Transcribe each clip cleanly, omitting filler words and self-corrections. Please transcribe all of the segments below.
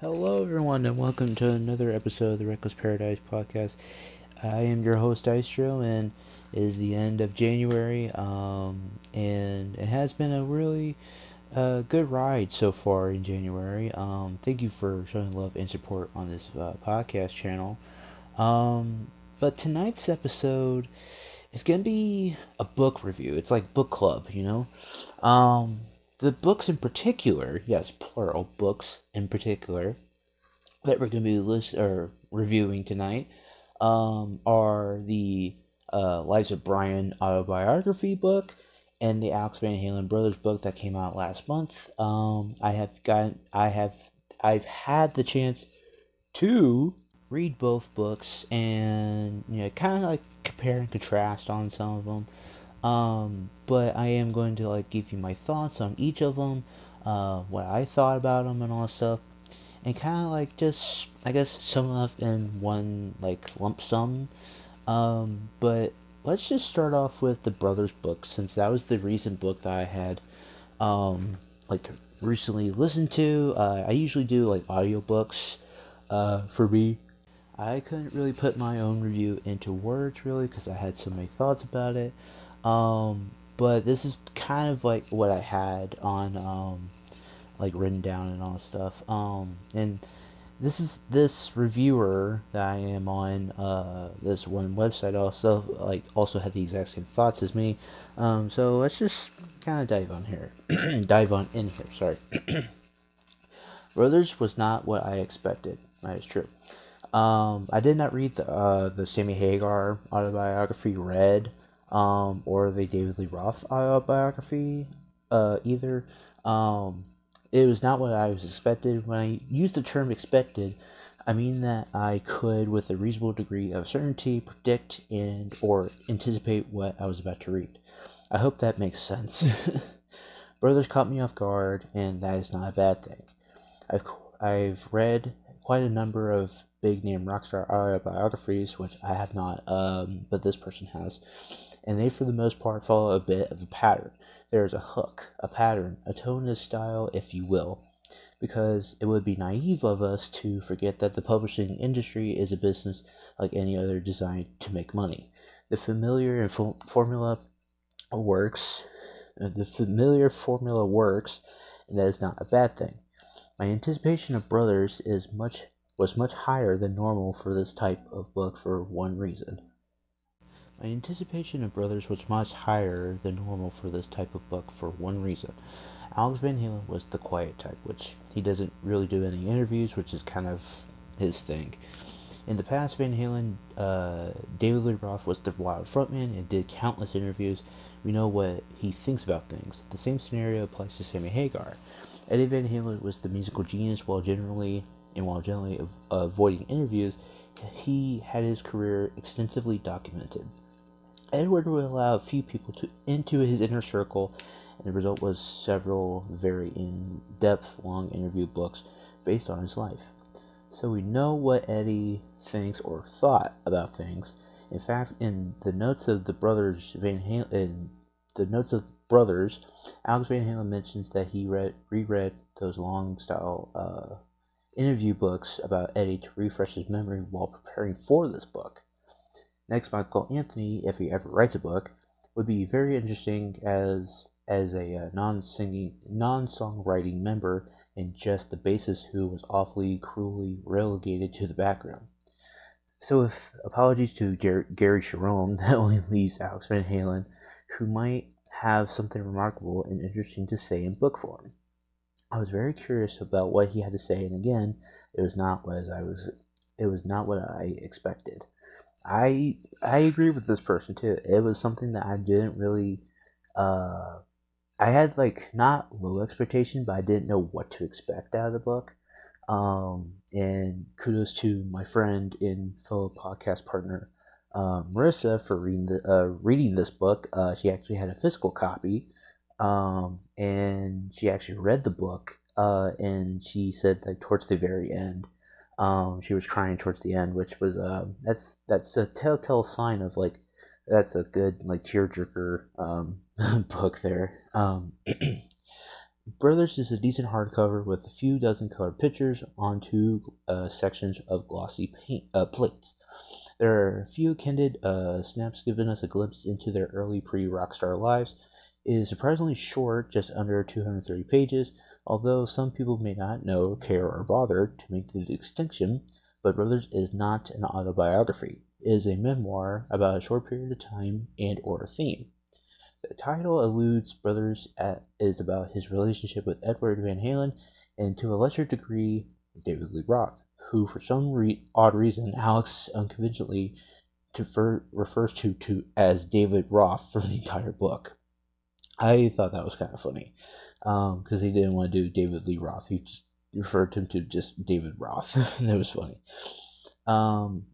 Hello, everyone, and welcome to another episode of the Reckless Paradise podcast. I am your host, Dystro, and it is the end of January, and it has been a really good ride so far in January. Thank you for showing love and support on this podcast channel. Um, but tonight's episode is going to be a book review. It's like book club, you know? Um, the books in particular, yes, plural, books in particular that we're going to be reviewing tonight are the Lives of Brian autobiography book and the Alex Van Halen brothers book that came out last month. I've had the chance to read both books and kind of like compare and contrast on some of them. But I am going to like give you my thoughts on each of them, what I thought about them and all that stuff, and kind of like just I guess sum up in one like lump sum. But let's just start off with the brothers book since that was the recent book that I had like recently listened to. I usually do like audiobooks. For me, I couldn't really put my own review into words really because I had so many thoughts about it. But this is kind of like what I had on like written down and all stuff. And this reviewer that I am on this one website also had the exact same thoughts as me. So let's just kind of dive on here, dive on in here. Sorry. Brothers was not what I expected. That is true. I did not read the Sammy Hagar autobiography, Red, or the David Lee Roth autobiography, either. Um, it was not what I was expected. When I use the term expected, I mean that I could, with a reasonable degree of certainty, predict and or anticipate what I was about to read. I hope that makes sense. Brothers caught me off guard, and that is not a bad thing. I've I've read quite a number of big name rockstar autobiographies, which I have not, but this person has, and they for the most part follow a bit of a pattern. There is a hook, a pattern, a tone, a style, if you will, because it would be naive of us to forget that the publishing industry is a business like any other designed to make money. The familiar and formula works. The familiar formula works, and that is not a bad thing. My anticipation of Brothers was much higher than normal for this type of book for one reason. My anticipation of Brothers was much higher than normal for this type of book for one reason. Alex Van Halen was the quiet type, which he doesn't really do any interviews, which is kind of his thing. In the past, Van Halen, David Lee Roth was the wild frontman and did countless interviews. We know what he thinks about things. The same scenario applies to Sammy Hagar. Eddie Van Halen was the musical genius while generally avoiding interviews. He had his career extensively documented. Edward would allow a few people into his inner circle, and the result was several very in-depth, long interview books based on his life. So we know what Eddie thinks or thought about things. In fact, in the notes of the brothers Alex Van Halen mentions that he reread those long style interview books about Eddie to refresh his memory while preparing for this book. Next, Michael Anthony, if he ever writes a book, would be very interesting as a non-songwriting member and just the bassist who was awfully cruelly relegated to the background. So, with apologies to Gary Sharon, that only leaves Alex Van Halen, who might have something remarkable and interesting to say in book form. I was very curious about what he had to say, and again, it was not what I expected. I agree with this person too. It was something that I didn't really I had like not low expectation, but I didn't know what to expect out of the book. And kudos to my friend and fellow podcast partner Marissa for reading this book. She actually had a physical copy, and she actually read the book. And she said that towards the very end, she was crying towards the end, which was that's a telltale sign of like that's a good like tearjerker book there. Brothers is a decent hardcover with a few dozen colored pictures on two sections of glossy plates. There are a few candid snaps giving us a glimpse into their early pre-Rockstar lives. It is surprisingly short, just under 230 pages, although some people may not know, care, or bother to make the distinction. But Brothers is not an autobiography. It is a memoir about a short period of time and or theme. The title alludes Brothers is about his relationship with Edward Van Halen and to a lesser degree David Lee Roth, who for some odd reason Alex unconventionally refers to as David Roth for the entire book. I thought that was kind of funny because he didn't want to do David Lee Roth. He just referred to him to just David Roth. That was funny.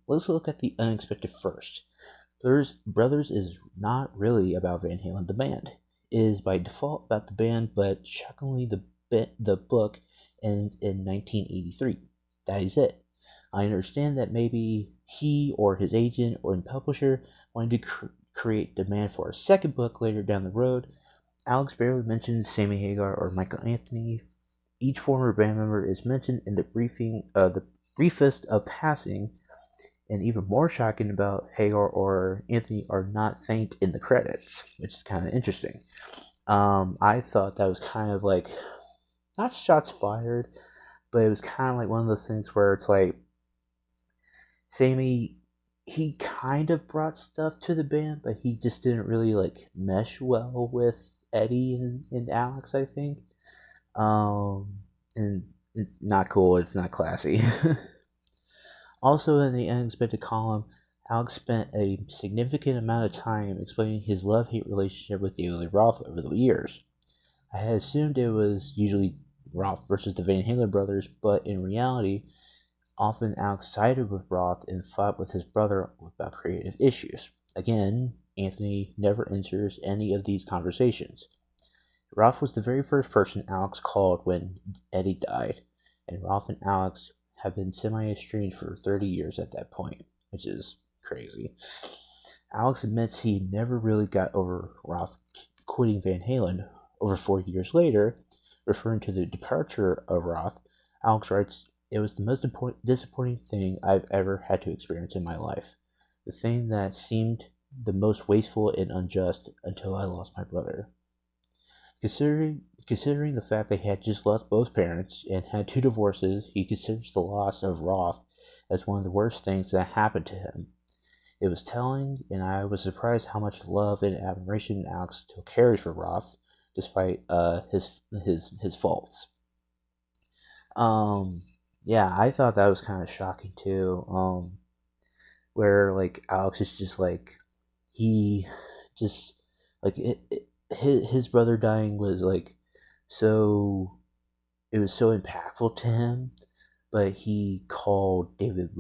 Let's look at the unexpected first. Brothers is not really about Van Halen the band. It is by default about the band, but shockingly the book ends in 1983. That is it. I understand that maybe he or his agent or publisher wanted to create demand for a second book later down the road. Alex barely mentions Sammy Hagar or Michael Anthony. Each former band member is mentioned in the briefest of passing, and even more shocking about Hagar or Anthony are not thanked in the credits, which is kind of interesting. I thought that was kind of like, not shots fired, but it was kind of like one of those things where it's like, Sammy, he kind of brought stuff to the band, but he just didn't really like mesh well with Eddie and Alex, I think. And it's not cool, it's not classy. Also, in the unexpected column, Alex spent a significant amount of time explaining his love-hate relationship with David Lee Roth over the years. I had assumed it was usually Roth versus the Van Halen brothers, but in reality, often Alex sided with Roth and fought with his brother about creative issues. Again, Anthony never enters any of these conversations. Roth was the very first person Alex called when Eddie died, and Roth and Alex have been semi-estranged for 30 years at that point, which is crazy. Alex admits he never really got over Roth quitting Van Halen. Over 4 years later, referring to the departure of Roth, Alex writes, "It was the most disappointing thing I've ever had to experience in my life. The thing that seemed the most wasteful and unjust until I lost my brother." Considering the fact that he had just lost both parents and had 2 divorces, he considers the loss of Roth as one of the worst things that happened to him. It was telling, and I was surprised how much love and admiration Alex still carries for Roth, despite his faults. Yeah, I thought that was kind of shocking too. Where like Alex is just like he just like his brother dying was like so it was so impactful to him, but he called David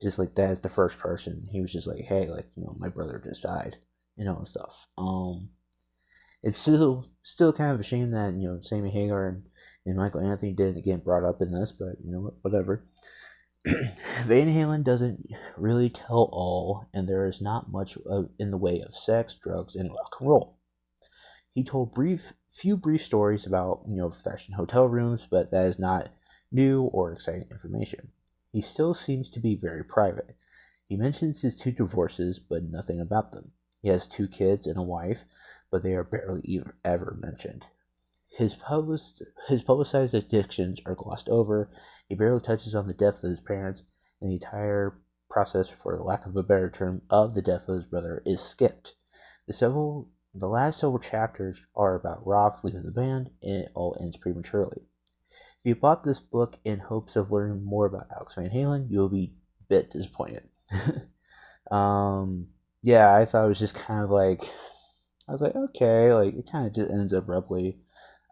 just like that as the first person. He was just like, hey, like, my brother just died, and stuff. It's still kind of a shame that Sammy Hagar and Michael Anthony didn't get brought up in this, but whatever. Van Halen doesn't really tell all, and there is not much in the way of sex, drugs, and rock and roll. He told few brief stories about fashion hotel rooms, but that is not new or exciting information. He still seems to be very private. He mentions his 2 divorces, but nothing about them. He has 2 kids and a wife, but they are barely ever mentioned. His publicized addictions are glossed over. He barely touches on the death of his parents, and the entire process, for lack of a better term, of the death of his brother is skipped. The last several chapters are about Roth leaving the band, and it all ends prematurely. If you bought this book in hopes of learning more about Alex Van Halen, you'll be a bit disappointed. Yeah, I thought it was just kind of like, I was like, okay, like it kind of just ends abruptly.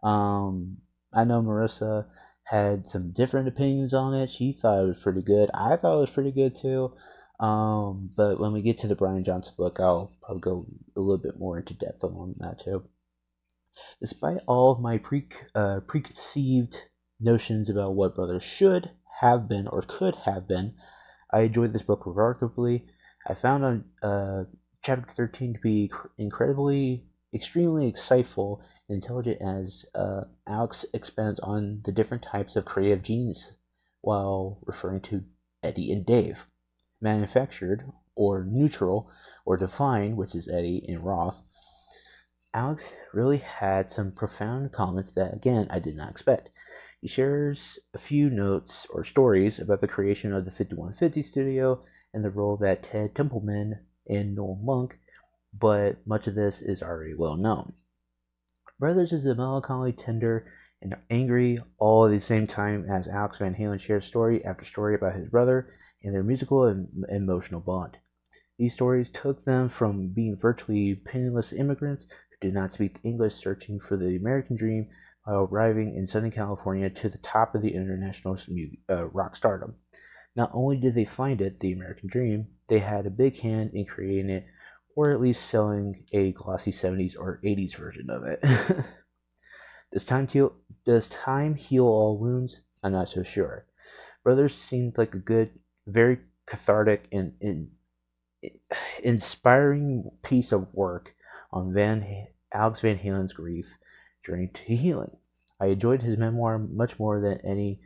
I know Marissa had some different opinions on it. She thought it was pretty good. I thought it was pretty good too. But when we get to the Brian Johnson book, I'll go a little bit more into depth on that too. Despite all of my preconceived notions about what Brothers should have been or could have been, I enjoyed this book remarkably. I found chapter 13 to be extremely insightful intelligent as Alex expands on the different types of creative genes while referring to Eddie and Dave. Manufactured, or neutral, or defined, which is Eddie and Roth, Alex really had some profound comments that, again, I did not expect. He shares a few notes or stories about the creation of the 5150 studio and the role that Ted Templeman and Noel Monk, but much of this is already well known. Brothers is a melancholy, tender, and angry all at the same time as Alex Van Halen shares story after story about his brother and their musical and emotional bond. These stories took them from being virtually penniless immigrants who did not speak English searching for the American dream while arriving in Southern California to the top of the international rock stardom. Not only did they find it, the American dream, they had a big hand in creating it, or at least selling a glossy 70s or 80s version of it. Does time heal all wounds? I'm not so sure. Brothers seemed like a good, very cathartic and inspiring piece of work on Alex Van Halen's grief journey to healing. I enjoyed his memoir much more than any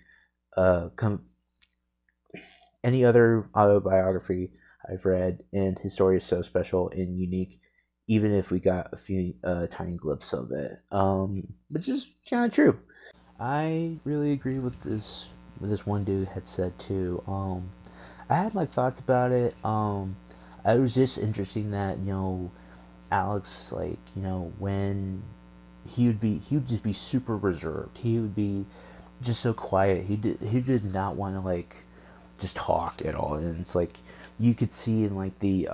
other autobiography I've read, and his story is so special and unique, even if we got a few tiny glimpses of it, which is kind of true. I really agree with this one dude had said too. I had my thoughts about it. It was just interesting that Alex, like, when he would just be super reserved. He would be just so quiet. He did not want to like just talk at all. And it's like you could see in like the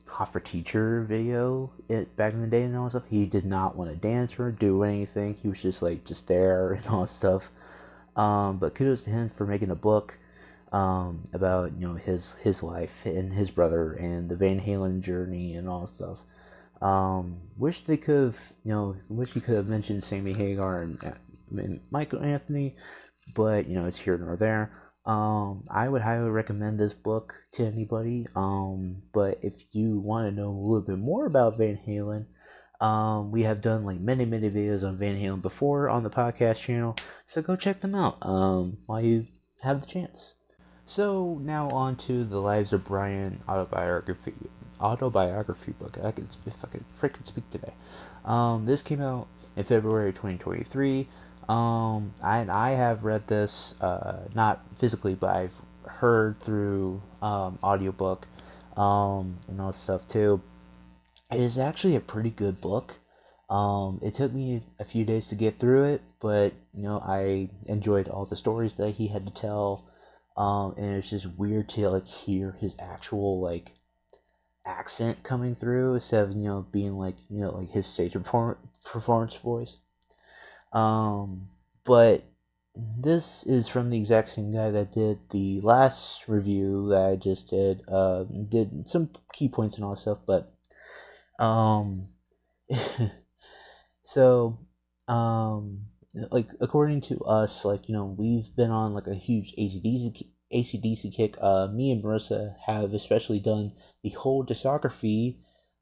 Hot for Teacher video back in the day and all that stuff. He did not want to dance or do anything. He was just like just there and all that stuff. But kudos to him for making a book about his life and his brother and the Van Halen journey and all that stuff. Wish they could have, wish he could have mentioned Sammy Hagar and Michael Anthony, but it's here nor there. I would highly recommend this book to anybody. But if you want to know a little bit more about Van Halen, we have done like many videos on Van Halen before on the podcast channel, so go check them out while you have the chance. So now on to the Lives of Brian autobiography book. I can fucking freaking speak today. This came out in February 2023. I have read this not physically, but I've heard through audiobook and all that stuff too. It is actually a pretty good book. It took me a few days to get through it, but I enjoyed all the stories that he had to tell. And it's just weird to like hear his actual like accent coming through instead of being like like his stage performance voice. But this is from the exact same guy that did the last review that I just did. Did some key points and all that stuff, but so like according to us, like we've been on like a huge ACDC kick. Me and Marissa have especially done the whole discography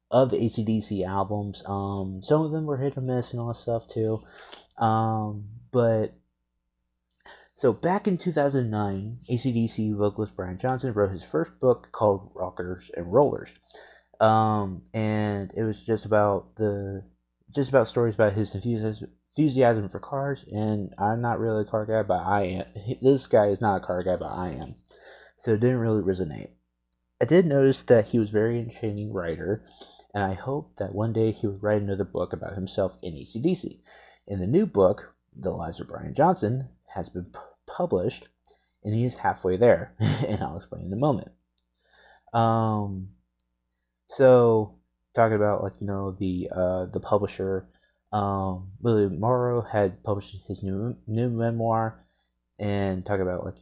of the ACDC albums. Some of them were hit or miss and all that stuff too. But so back in 2009, ACDC vocalist Brian Johnson wrote his first book called Rockers and Rollers. And it was just about stories about his enthusiasm for cars. And I'm not really a car guy, but I am. This guy is not a car guy, but I am. So it didn't really resonate. I did notice that he was a very entertaining writer, and I hope that one day he would write another book about himself in ACDC. In the new book, The Lives of Brian Johnson, has been published, and he is halfway there, and I'll explain in a moment. So talking about like the publisher, William Morrow had published his new memoir, and talk about like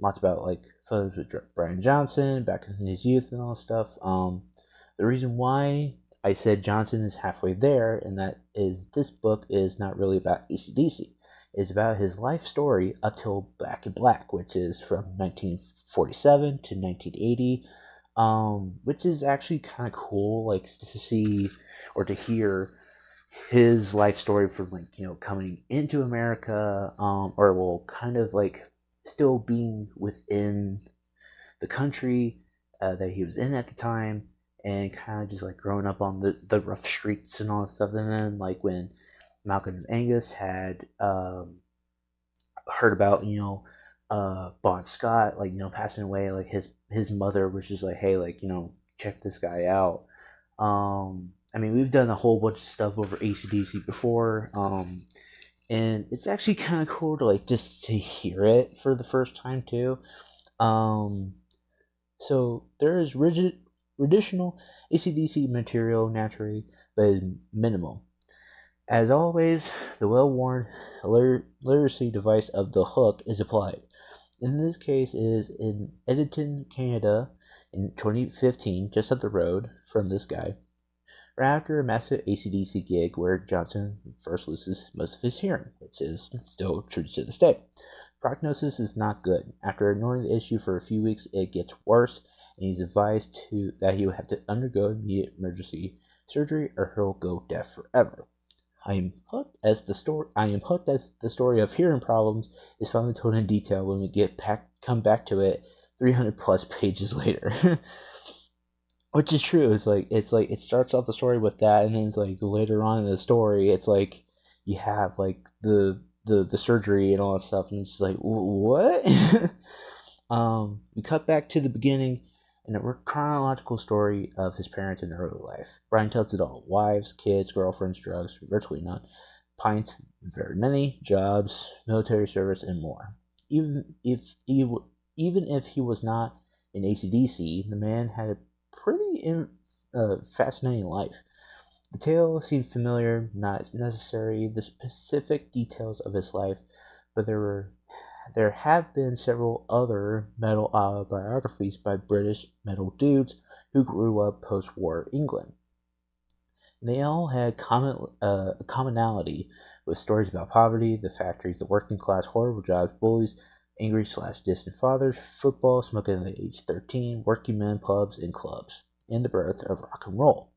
lots about like photos with Brian Johnson back in his youth and all that stuff. The reason why I said Johnson is halfway there, and that is this book is not really about ACDC. It's about his life story up till Back in Black, which is from 1947 to 1980, which is actually kind of cool, like to see or to hear his life story from coming into America, or well, kind of like still being within the country that he was in at the time, and kind of just like growing up on the rough streets and all that stuff. And then like when Malcolm and Angus had heard about Bon Scott passing away, like his mother was just like, hey, like check this guy out. I mean, we've done a whole bunch of stuff over ACDC before, and it's actually kind of cool to like just to hear it for the first time too. Um, so there is rigid, traditional ACDC material naturally, but minimal. As always, the well-worn literacy device of the hook is applied. In this case, it is in Edmonton, Canada, in 2015, just up the road from this guy. Right after a massive ACDC gig where Johnson first loses most of his hearing, which is still true to this day. Prognosis is not good. After ignoring the issue for a few weeks, it gets worse, and he's advised that he will have to undergo immediate emergency surgery or he'll go deaf forever. I am hooked as the story of hearing problems is finally told in detail when we come back to it 300 plus pages later. Which is true. It's like it starts off the story with that, and then it's like later on in the story, it's like you have like the surgery and all that stuff, and it's just like what? We cut back to the beginning, and a chronological story of his parents in early life. Brian tells it all: wives, kids, girlfriends, drugs, virtually none, pints, very many, jobs, military service, and more. Even if he was not in ACDC, the man had a pretty fascinating life. The tale seemed familiar, not necessarily the specific details of his life, but there have been several other metal autobiographies by British metal dudes who grew up post-war England. They all had a commonality with stories about poverty, the factories, the working class, horrible jobs, bullies, angry/distant fathers, football, smoking at age 13, working men, pubs, and clubs, and the birth of rock and roll.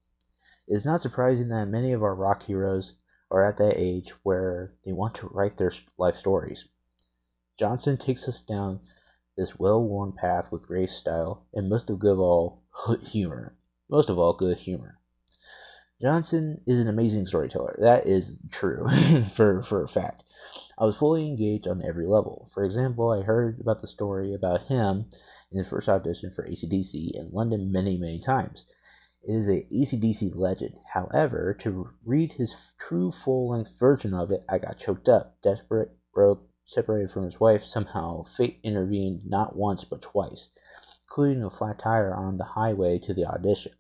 It is not surprising that many of our rock heroes are at that age where they want to write their life stories. Johnson takes us down this well-worn path with grace, style, and most of all, humor. Most of all, good humor. Johnson is an amazing storyteller. That is true for a fact. I was fully engaged on every level. For example, I heard about the story about him in his first audition for ACDC in London many times. It is a ACDC legend. However, to read his true full-length version of it, I got choked up, desperate, broke, separated from his wife. Somehow, fate intervened not once but twice, including a flat tire on the highway to the audition,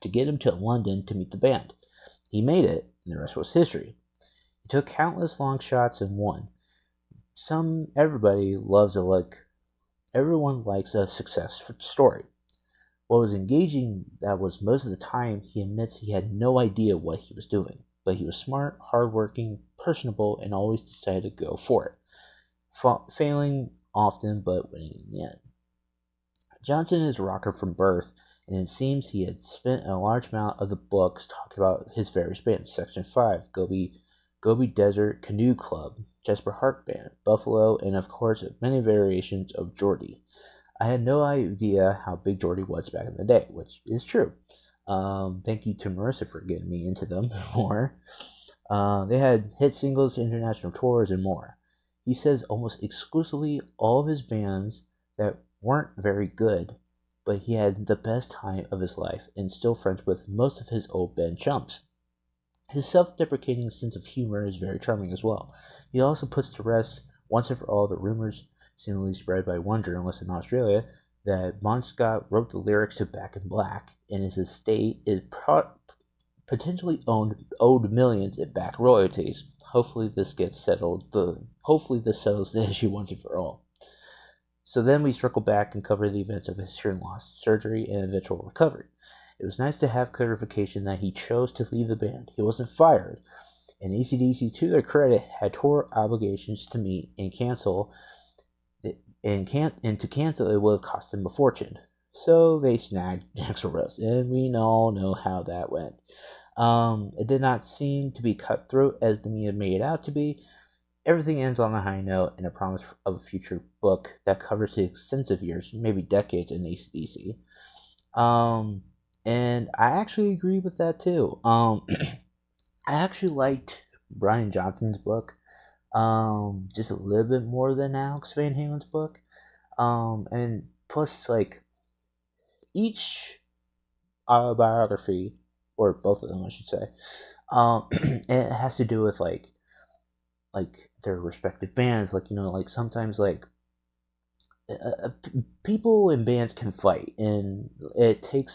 to get him to London to meet the band. He made it, and the rest was history. He took countless long shots and won. Everyone likes a success story. What was engaging that was most of the time he admits he had no idea what he was doing, but he was smart, hardworking, personable, and always decided to go for it, failing often but winning in the end. Johnson is a rocker from birth, and it seems he had spent a large amount of the books talking about his various bands. Section 5, Gobi Desert Canoe Club, Jesper Hart Band, Buffalo, and of course many variations of Geordie. I had no idea how big Geordie was back in the day, which is true. Thank you to Marissa for getting me into them more. They had hit singles, international tours, and more. He says almost exclusively all of his bands that weren't very good, but he had the best time of his life and still friends with most of his old band chums. His self-deprecating sense of humor is very charming as well. He also puts to rest once and for all the rumors seemingly spread by one journalist in Australia that Bon Scott wrote the lyrics to Back in Black, and his estate is potentially owed millions in back royalties. Hopefully this settles the issue once and for all. So then we circle back and cover the events of his hearing loss, surgery, and eventual recovery. It was nice to have clarification that he chose to leave the band. He wasn't fired, and ACDC, to their credit, had tour obligations to meet and cancel, and to cancel it would have cost them a fortune. So they snagged Axl Rose, and we all know how that went. It did not seem to be cutthroat as the media made it out to be. Everything ends on a high note and a promise of a future book that covers the extensive years, maybe decades, in AC/DC. Um, and I actually agree with that too. I actually liked Brian Johnson's book just a little bit more than Alex Van Halen's book. And plus, like, each autobiography, or both of them, I should say, it has to do with like their respective bands. Like, like sometimes like people in bands can fight, and it takes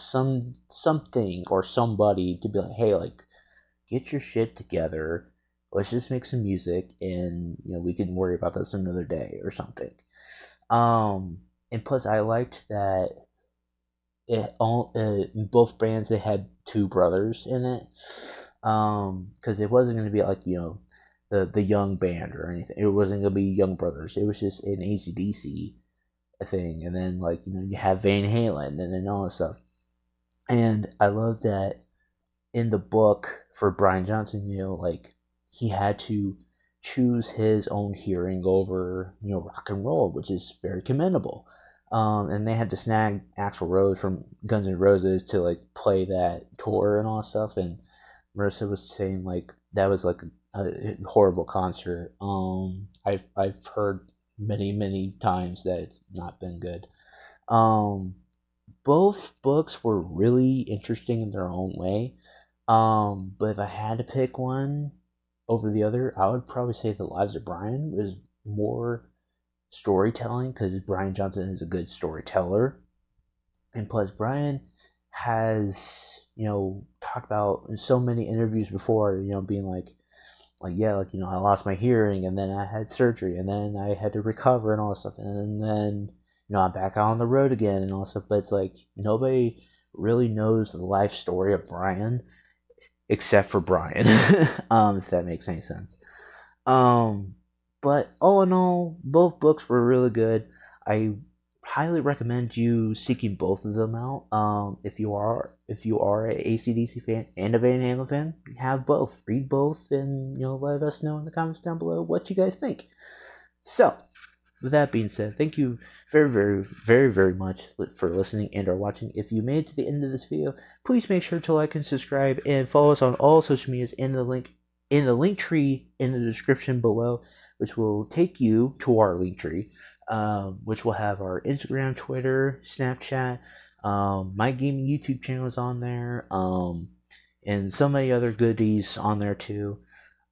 something or somebody to be like, hey, like, get your shit together. Let's just make some music, and we can worry about this another day or something. Um, and plus, I liked that in both bands they had two brothers in it. Because it wasn't going to be like the young band or anything. It wasn't going to be young brothers. It was just an AC/DC thing, and then like you have Van Halen and then all this stuff. And I love that in the book for Brian Johnson, like he had to choose his own hearing over rock and roll, which is very commendable. And they had to snag Axl Rose from Guns N' Roses to like play that tour and all that stuff. And Marissa was saying like that was like a horrible concert. I've heard many times that it's not been good. Um, both books were really interesting in their own way. But if I had to pick one over the other, I would probably say The Lives of Brian was more storytelling because Brian Johnson is a good storyteller. And plus, Brian has, talked about in so many interviews before, being like yeah, like I lost my hearing and then I had surgery and then I had to recover and all that stuff and then I'm back out on the road again and all that stuff. But it's like nobody really knows the life story of Brian except for Brian, if that makes any sense. Um, but all in all, both books were really good. I highly recommend you seeking both of them out. If you are a AC/DC fan and a Van Halen fan, have both. Read both, and let us know in the comments down below what you guys think. So, with that being said, thank you very much for listening and or watching. If you made it to the end of this video, please make sure to like and subscribe and follow us on all social medias in the link tree in the description below, which will take you to our link tree, which will have our Instagram, Twitter, Snapchat, my gaming YouTube channel is on there, and so many other goodies on there too.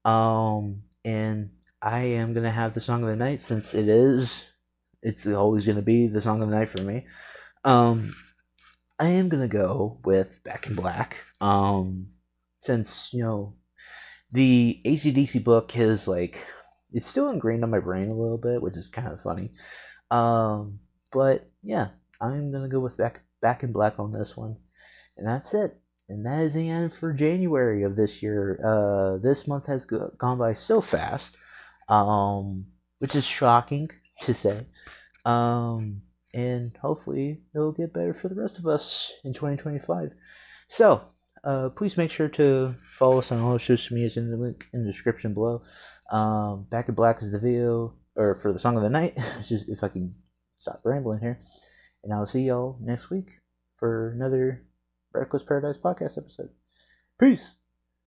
And I am gonna have the song of the night since it's always gonna be the song of the night for me. Um, I am gonna go with Back in Black. Since the AC/DC book is like it's still ingrained on my brain a little bit, which is kind of funny. But yeah, I'm gonna go with Back in Black on this one, and that's it. And that is the end for January of this year. This month has gone by so fast, which is shocking to say. And hopefully it'll get better for the rest of us in 2025. So, please make sure to follow us on all social medias in the link in the description below. Back in Black is the video, or for the song of the night, just if I can stop rambling here. And I'll see y'all next week for another Reckless Paradise podcast episode. Peace!